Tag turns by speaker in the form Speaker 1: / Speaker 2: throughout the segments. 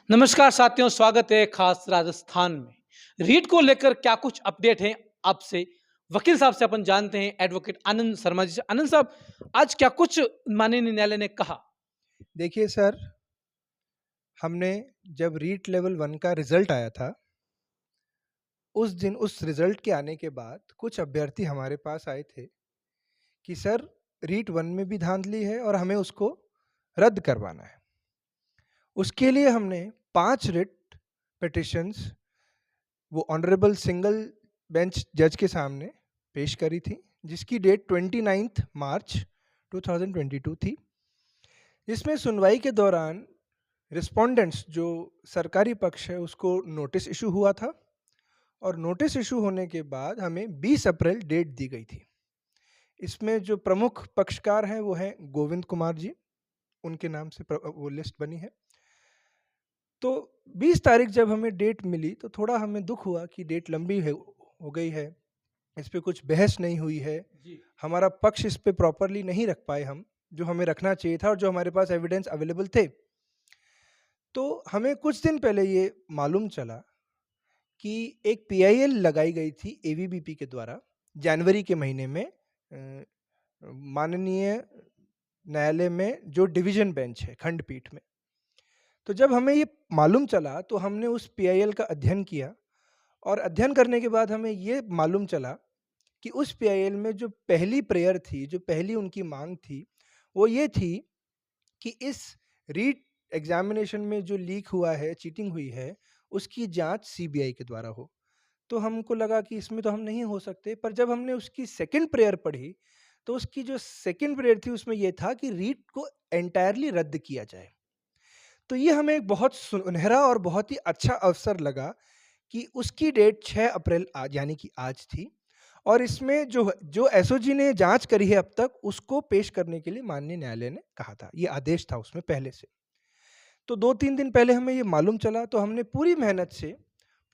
Speaker 1: नमस्कार साथियों, स्वागत है खास राजस्थान में। रीट को लेकर क्या कुछ अपडेट है आपसे वकील साहब से अपन जानते हैं, एडवोकेट आनंद शर्मा जी से। आनंद साहब, आज क्या कुछ माननीय न्यायालय ने कहा?
Speaker 2: देखिए सर, हमने जब रीट लेवल 1 का रिज़ल्ट आया था, उस दिन उस रिज़ल्ट के आने के बाद कुछ अभ्यर्थी हमारे पास आए थे कि सर रीट 1 में भी धांधली है और हमें उसको रद्द करवाना है। उसके लिए हमने 5 रिट पिटिशन्स वो ऑनरेबल सिंगल बेंच जज के सामने पेश करी थी, जिसकी डेट 29 मार्च 2022 थी। इसमें सुनवाई के दौरान रिस्पोंडेंट्स जो सरकारी पक्ष है उसको नोटिस इशू हुआ था और नोटिस इशू होने के बाद हमें 20 अप्रैल डेट दी गई थी। इसमें जो प्रमुख पक्षकार हैं वो हैं गोविंद कुमार जी, उनके नाम से वो लिस्ट बनी है। तो 20 तारीख जब हमें डेट मिली तो थोड़ा हमें दुख हुआ कि डेट लंबी हो गई है, इस पे कुछ बहस नहीं हुई है,
Speaker 1: जी।
Speaker 2: हमारा पक्ष इस पे प्रॉपरली नहीं रख पाए हम, जो हमें रखना चाहिए था और जो हमारे पास एविडेंस अवेलेबल थे। तो हमें कुछ दिन पहले ये मालूम चला कि एक पीआईएल लगाई गई थी एवीबीपी के द्वारा जनवरी के महीने में माननीय न्यायालय में जो डिवीजन बेंच है खंडपीठ में। तो जब हमें ये मालूम चला तो हमने उस पीआईएल का अध्ययन किया और अध्ययन करने के बाद हमें ये मालूम चला कि उस पीआईएल में जो पहली प्रेयर थी, जो पहली उनकी मांग थी, वो ये थी कि इस रीट एग्जामिनेशन में जो लीक हुआ है, चीटिंग हुई है, उसकी जांच सीबीआई के द्वारा हो। तो हमको लगा कि इसमें तो हम नहीं हो सकते, पर जब हमने उसकी सेकंड प्रेयर पढ़ी, तो उसकी जो सेकंड प्रेयर थी उसमें ये था कि रीट को एंटायरली रद्द किया जाए। तो ये हमें एक बहुत सुनहरा और बहुत ही अच्छा अवसर लगा कि उसकी डेट 6 अप्रैल आज यानी कि आज थी और इसमें जो जो एसओजी ने जांच करी है अब तक उसको पेश करने के लिए माननीय न्यायालय ने कहा था। ये आदेश था उसमें पहले से। तो 2-3 दिन पहले हमें ये मालूम चला तो हमने पूरी मेहनत से,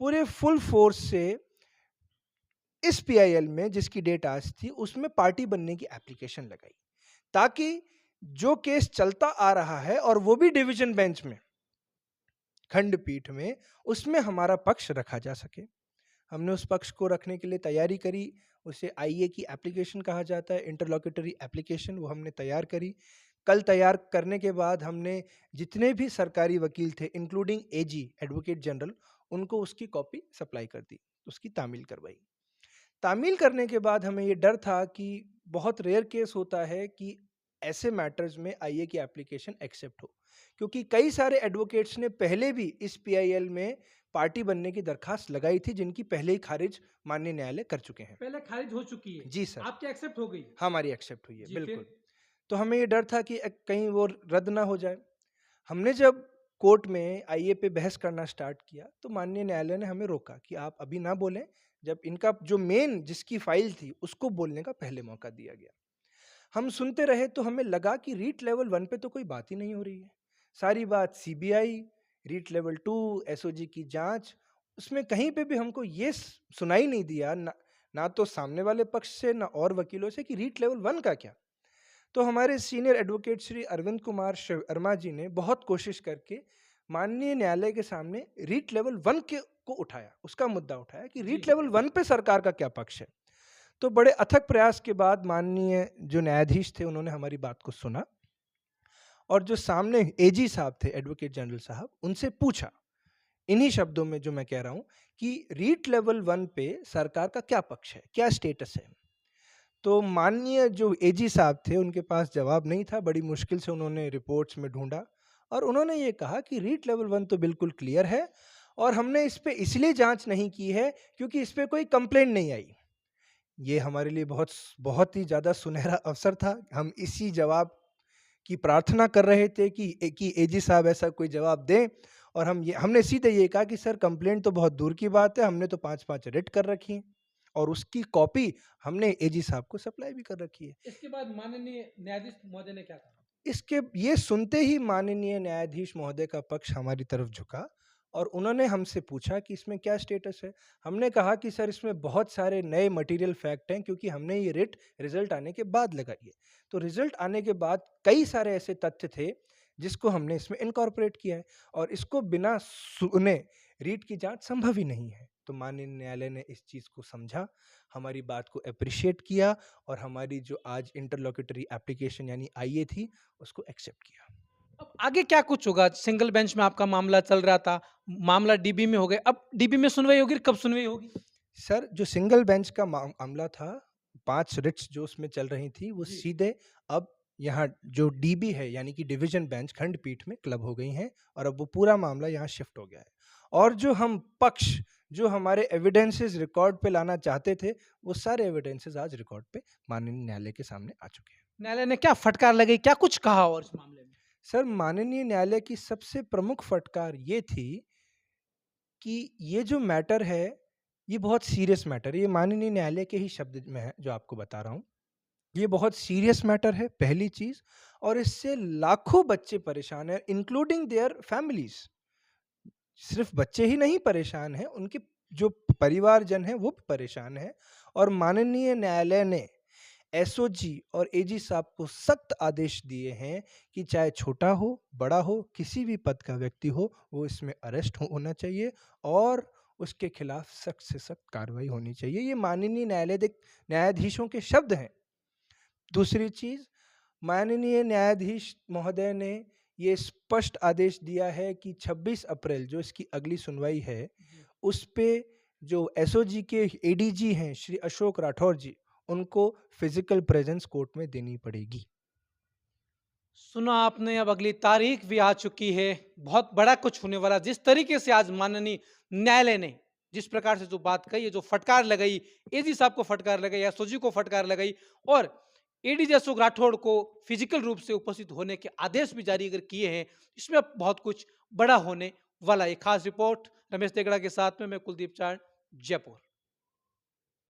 Speaker 2: पूरे फुल फ़ोर्स से इस पीआईएल में जिसकी डेट आज थी, उसमें पार्टी बनने की एप्लीकेशन लगाई, ताकि जो केस चलता आ रहा है और वो भी डिवीज़न बेंच में, खंडपीठ में, उसमें हमारा पक्ष रखा जा सके। हमने उस पक्ष को रखने के लिए तैयारी करी, उसे आईए की एप्लीकेशन कहा जाता है, इंटरलॉक्युटरी एप्लीकेशन, वो हमने तैयार करी। कल तैयार करने के बाद हमने जितने भी सरकारी वकील थे, इंक्लूडिंग एजी, एडवोकेट जनरल, उनको उसकी कॉपी सप्लाई कर दी, उसकी तामील करवाई। तामील करने के बाद हमें ये डर था कि बहुत रेयर केस होता है कि ऐसे मैटर्स में आईए की एप्लीकेशन एक्सेप्ट हो, क्योंकि कई सारे एडवोकेट्स ने पहले भी इस पीआईएल में पार्टी बनने की दरखास्त लगाई थी, जिनकी पहले ही खारिज माननीय न्यायालय कर चुके हैं।
Speaker 1: पहले खारिज हो चुकी है,
Speaker 2: जी सर,
Speaker 1: आपकी एक्सेप्ट हो गई?
Speaker 2: हमारी एक्सेप्ट हुई है,
Speaker 1: जी,
Speaker 2: बिल्कुल।
Speaker 1: फिर?
Speaker 2: तो हमें ये डर था कि कहीं वो रद्द ना हो जाए। हमने जब कोर्ट में आईए पे बहस करना स्टार्ट किया, तो माननीय न्यायालय ने हमें रोका कि आप अभी ना बोलें, जब इनका जो मेन जिसकी फाइल थी, उसको बोलने का पहले मौका दिया गया। हम सुनते रहे तो हमें लगा कि रीट लेवल 1 पे तो कोई बात ही नहीं हो रही है। सारी बात सीबीआई, रीट लेवल 2, एसओजी की जाँच, उसमें कहीं पे भी हमको ये सुनाई नहीं दिया ना, ना तो सामने वाले पक्ष से ना और वकीलों से कि रीट लेवल 1 का क्या? तो हमारे सीनियर एडवोकेट श्री अरविंद कुमार शर्मा जी ने बहुत कोशिश करके माननीय न्यायालय के सामने रीट लेवल 1 के को उठाया, उसका मुद्दा उठाया कि रीट
Speaker 1: जी।
Speaker 2: लेवल 1 पे सरकार का क्या पक्ष है। तो बड़े अथक प्रयास के बाद माननीय जो न्यायाधीश थे उन्होंने हमारी बात को सुना और जो सामने एजी साहब थे, एडवोकेट जनरल साहब, उनसे पूछा, इन्हीं शब्दों में जो मैं कह रहा हूँ, कि रीट लेवल 1 पे सरकार का क्या पक्ष है, क्या स्टेटस है? तो माननीय जो एजी साहब थे, उनके पास जवाब नहीं था, बड़ी मुश्किल से उन्होंने रिपोर्ट्स में ढूँढा और उन्होंने ये कहा कि रीट लेवल 1 तो बिल्कुल क्लियर है और हमने इस पे इसलिए जाँच नहीं की है क्योंकि इस पे कोई कंप्लेंट नहीं आई। ये हमारे लिए बहुत ही ज़्यादा सुनहरा अवसर था। हम इसी जवाब की प्रार्थना कर रहे थे कि एजी साहब ऐसा कोई जवाब दें और हमने सीधे ये कहा कि सर कंप्लेंट तो बहुत दूर की बात है, हमने तो 5-5 रिट कर रखी हैं और उसकी कॉपी हमने एजी साहब को सप्लाई भी कर रखी है।
Speaker 1: इसके बाद माननीय न्यायाधीश महोदय ने क्या कहा?
Speaker 2: इसके ये सुनते ही माननीय न्यायाधीश महोदय का पक्ष हमारी तरफ झुका और उन्होंने हमसे पूछा कि इसमें क्या स्टेटस है। हमने कहा कि सर इसमें बहुत सारे नए मटेरियल फैक्ट हैं क्योंकि हमने ये रिट रिजल्ट आने के बाद लगाई है। तो रिजल्ट आने के बाद कई सारे ऐसे तथ्य थे जिसको हमने इसमें इनकॉर्पोरेट किया है और इसको बिना सुने रीट की जाँच संभव ही नहीं है। तो माननीय न्यायालय ने इस चीज़ को समझा, हमारी बात को एप्रिशिएट किया और हमारी जो आज इंटरलॉक्युटरी एप्लीकेशन यानी आईए थी, उसको एक्सेप्ट किया।
Speaker 1: अब आगे क्या कुछ होगा? सिंगल बेंच में आपका मामला चल रहा था, मामला डीबी में हो गया, अब डीबी में सुनवाई होगी, कब सुनवाई होगी?
Speaker 2: सर, जो सिंगल बेंच का मामला था, 5 रिट्स जो उसमें चल रही थी, वो
Speaker 1: जी।
Speaker 2: सीधे अब यहाँ जो डीबी है, यानी कि डिवीज़न बेंच खंडपीठ में क्लब हो गई हैं और अब वो पूरा मामला यहाँ शिफ्ट हो गया है। और जो हम पक्ष, जो हमारे एविडेंसेस रिकॉर्ड पे लाना चाहते थे, वो सारे एविडेंसेस आज रिकॉर्ड पे माननीय न्यायालय के सामने आ चुके हैं।
Speaker 1: न्यायालय ने क्या फटकार लगाई, क्या कुछ कहा और इस मामले में?
Speaker 2: सर, माननीय न्यायालय की सबसे प्रमुख फटकार ये थी कि ये जो मैटर है, ये बहुत सीरियस मैटर है। ये माननीय न्यायालय के ही शब्द में है, जो आपको बता रहा हूँ। ये बहुत सीरियस मैटर है, पहली चीज़, और इससे लाखों बच्चे परेशान हैं, इंक्लूडिंग देयर फैमिलीज़। सिर्फ़ बच्चे ही नहीं परेशान हैं, उनके जो परिवारजन हैं, वो भी परेशान हैं और माननीय न्यायालय ने एसओजी और एजी साहब को सख्त आदेश दिए हैं कि चाहे छोटा हो, बड़ा हो, किसी भी पद का व्यक्ति हो, वो इसमें अरेस्ट होना चाहिए और उसके खिलाफ सख्त से सख्त कार्रवाई होनी चाहिए। ये माननीय न्यायाधीशों के शब्द हैं। दूसरी चीज़, माननीय न्यायाधीश महोदय ने ये स्पष्ट आदेश दिया है कि 26 अप्रैल जो इसकी अगली सुनवाई है, उस पे जो एसओजी के एडीजी हैं श्री अशोक राठौर जी, उनको फिज़िकल प्रेज़ेंस कोर्ट में देनी पड़ेगी।
Speaker 1: सुना आपने, अब अगली तारीख भी आ चुकी है, बहुत बड़ा कुछ होने वाला। जिस तरीके से आज माननीय न्यायालय ने जिस प्रकार से जो बात कही है, जो फटकार लगाई, एजी साहब को फटकार लगाई, एसओजी को फटकार लगाई और एडीजी अशोक राठौड़ को फिजिकल रूप से उपस्थित होने के आदेश भी जारी अगर किए हैं, इसमें अब बहुत कुछ बड़ा होने वाला है। खास रिपोर्ट रमेश तेगड़ा के साथ में मैं कुलदीप चांद, जयपुर।